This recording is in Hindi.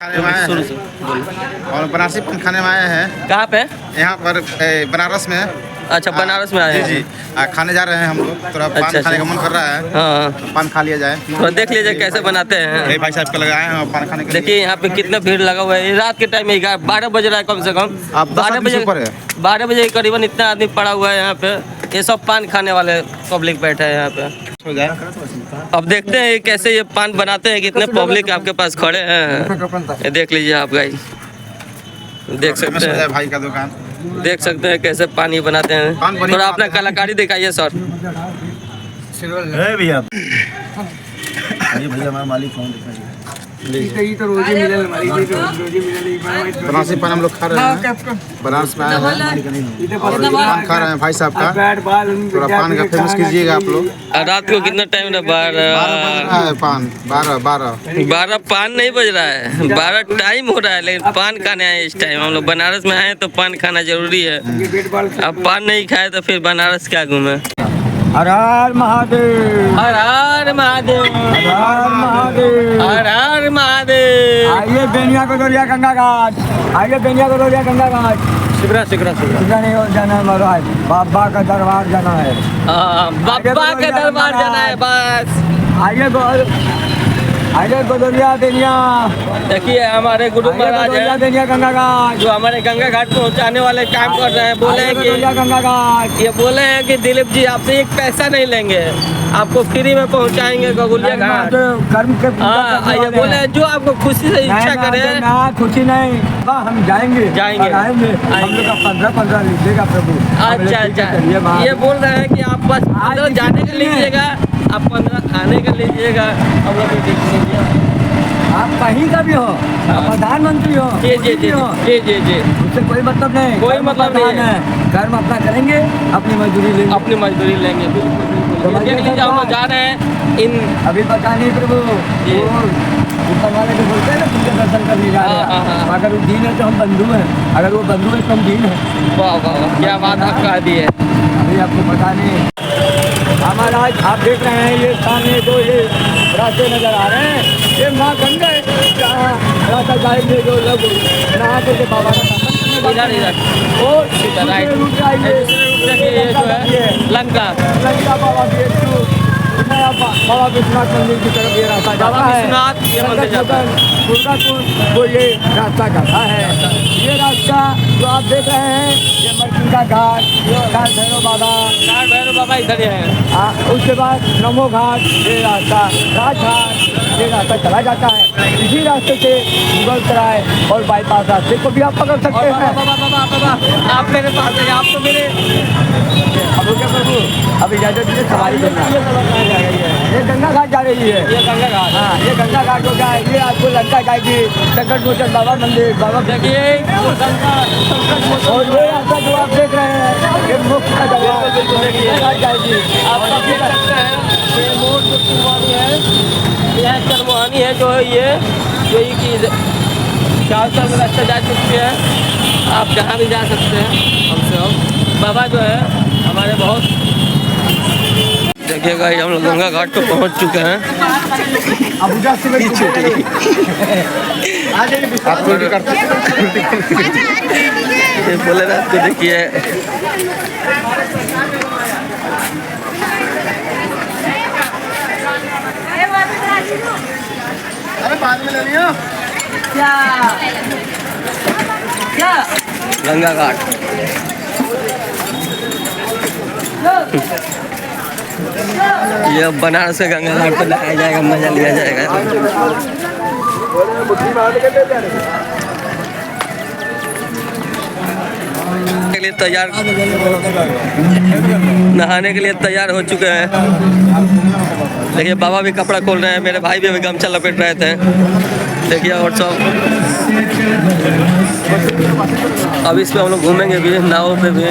खाने में आए हैं और बनारसी पान खाने में आए हैं। कहाँ पे? यहाँ पर बनारस में। अच्छा, बनारस में आए हैं। जी खाने जा रहे हैं हम लोग। थोड़ा पान खाने का मन कर रहा है। हाँ, पान खा लिया जाए। थोड़ा देख लीजिए कैसे बनाते हैं। भाई साहब का लगाए हैं और पान खाने के लिए। देखिए यहाँ पे कितना भीड़ लगा हुआ है। ये रात के टाइम में 12 बज रहा है कम से कम। आप 12 बजे करीबन इतना आदमी पड़ा हुआ है यहाँ पे। ये सब पान खाने वाले पब्लिक बैठे हैं यहाँ पे। हो जाए। अब देखते हैं कैसे ये पान बनाते हैं। कितने पब्लिक आपके पास खड़े हैं, ये देख लीजिए आप गाइस। देख सकते हैं भाई का दुकान। देख सकते हैं कैसे पानी बनाते हैं। थोड़ा अपना कलाकारी दिखाइए सर। भैया हमारा मालिक कौन दिखाइए। बनारसी पान हम लोग खा रहे हैं। बनारस में आए हैं और पान खा रहे हैं भाई साहब का। थोड़ा पान का फेमस कीजिएगा आप लोग। रात को कितना टाइम है? 12 पान नहीं बज रहा है, 12 टाइम हो रहा है, लेकिन पान खाने आए इस टाइम। हम लोग बनारस में आए तो पान खाना जरूरी है। अब पान नहीं खाए तो फिर बनारस क्या घूमे। हर हर महादेव, हर हर महादेव, हर हर महादेव, हर हर महादेव। आइए बेनिया कटोरिया गंगा घाट, आइए बेनिया कटोरिया गंगा घाट। शिवरा नहीं हो जाना है महाराज, बाबा का दरबार जाना है। बाबा के दरबार जाना है बस। आइए कटोरिया बेनिया। देखिए हमारे गुरु महाराज हैं बेनिया गंगा घाट, जो हमारे गंगा घाट पहुंचाने वाले काम कर रहे हैं। बोले हैं कि गंगा घाट, ये बोले हैं कि दिलीप जी आपसे एक पैसा नहीं लेंगे, आपको फ्री में पहुंचाएंगे गगुलिया घाट। कर्म के ये बोले हैं जो आपको खुशी से इच्छा करे। खुशी नहीं, हम जाएंगे हम लोग का 15 लीजिएगा प्रभु। अच्छा, ये बोल रहे हैं कि आप बस 15 जाने के लीजिएगा, आप 15 आने का लीजिएगा। हम लोग देख लीजिए, आप कहीं का भी हो, प्रधानमंत्री हो, जी जी जी जी जी जी, उससे कोई मतलब नहीं, कोई मतलब नहीं है। कर्म अपना करेंगे, अपनी मजदूरी लेंगे, अपनी मजदूरी लेंगे। बिल्कुल देख लीजिए, हम लोग जा रहे हैं इन। अभी पता नहीं प्रभु, ऊपर वाले को बोलते हैं ना तुमके दर्शन करने जा रहे हैं। अगर वो दीन है तो हम बंधु हैं, अगर वो बंधु है तो हम दीन है। वाह वाह, क्या बात आप कह दी है। अभी आपको पता नहीं। हमारा आप देख रहे हैं ये सामने जो ये रास्ते नजर आ रहे हैं, ये माँ गंगा है, जहाँ रास्ता जाएंगे जो लोग नहा के बाबा का इधर वो राइट रूट आइए। ये जो है लंका बाबा विश्वनाथ मंदिर की तरफ ये रास्ता जाता है। दुर्गापुर को ये रास्ता जाता है। ये रास्ता जो आप देख रहे हैं, ये मरकुंडा घाट, घाट भैरव बाबा इधर है। उसके बाद नमो घाट, ये रास्ता घाट, ये रास्ता चला जाता है। इसी रास्ते से मुगल सराय और बाईपास रास्ते को भी आप पकड़ सकते हैं। बाबा आप मेरे पास है, आप तो मेरे अब क्या प्रभु, अब इजाजत दीजिए, सवारी करना। ये गंगा घाट जा रही है, ये गंगा घाट। हाँ, ये गंगा घाट हो गया। ये आपको लंका जाएगी संकट मोचन बाबा मंदिर, बाबा देखिए। और ये रास्ता जो आप देख रहे हैं, ये मुख्य का जगह घाट जाएगी। आप सब देख सकते हैं ये मोर जो कुर्बानी है, यह चरमोहानी है जो है ये की 4 साल में रास्ता जा चुकी है। आप जहाँ भी जा सकते हैं हमसे। हम बाबा जो है हमारे बहुत। देखिएगा हम लोग गंगा घाट पे पहुँच चुके हैं। ये बोले ना आपको, देखिए अरे बाद में ले लियो। क्या गंगा घाट। ये बनारस से गंगा घाट पे लगाया जाएगा, मजा लिया जाएगा। के लिए तैयार, नहाने के लिए तैयार हो चुके हैं। देखिए बाबा भी कपड़ा खोल रहे हैं, मेरे भाई भी अभी गमछा लपेट रहे थे। देखिए और सब अब इस पे हम लोग घूमेंगे भी, नाव पे भी।